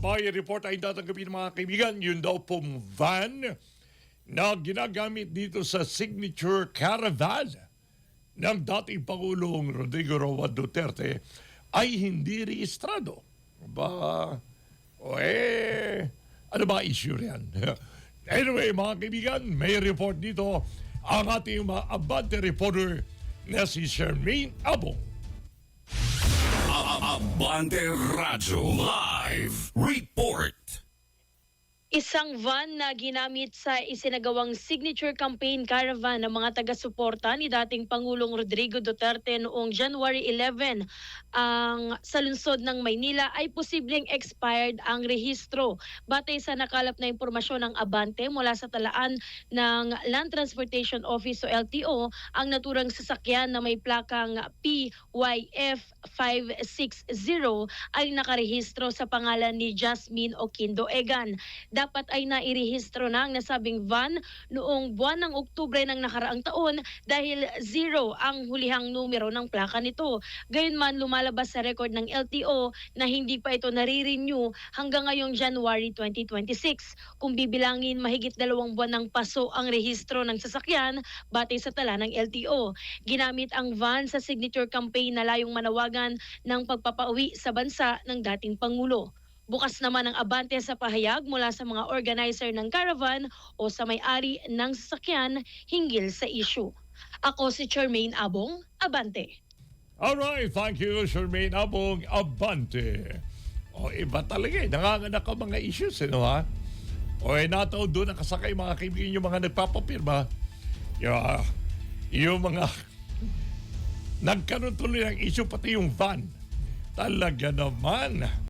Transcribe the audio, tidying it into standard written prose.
may report ay tatanggapin ng mga kaibigan. Yun daw pong van na ginagamit dito sa signature caravan ng dating Pangulong Rodrigo Roa Duterte ay hindi rehistrado. Ano ba issue riyan? Anyway, mga kaibigan, may report dito ang ating mga abante reporter na si Charmaine Abong. Abante Radyo Live Report. Isang van na ginamit sa isinagawang signature campaign caravan ng mga taga-suporta ni dating Pangulong Rodrigo Duterte noong January 11 sa lungsod ng Maynila ay posibleng expired ang rehistro. Batay sa nakalap na impormasyon ng Abante mula sa talaan ng Land Transportation Office o LTO, ang naturang sasakyan na may plakang PYF 560 ay nakarehistro sa pangalan ni Jasmine Oquindo Egan. Dapat ay nairehistro na ang nasabing van noong buwan ng Oktubre ng nakaraang taon dahil 0 ang hulihang numero ng plaka nito. Gayunman, lumalabas sa record ng LTO na hindi pa ito nare-renew hanggang ngayong January 2026. Kung bibilangin, mahigit 2 buwan ng paso ang rehistro ng sasakyan batay sa tala ng LTO. Ginamit ang van sa signature campaign na layong manawagan ng pagpapauwi sa bansa ng dating Pangulo. Bukas naman ang Abante sa pahayag mula sa mga organizer ng caravan o sa may-ari ng sasakyan hinggil sa issue. Ako si Charmaine Abong, Abante. Alright, thank you, Charmaine Abong, Abante. Iba talaga nanganganak ang mga issues, ha? Nataon doon nakasakay mga kaibigan yung mga nagpapapirma. Yung mga nagkaroon tuloy ng issue, pati yung van. Talaga naman.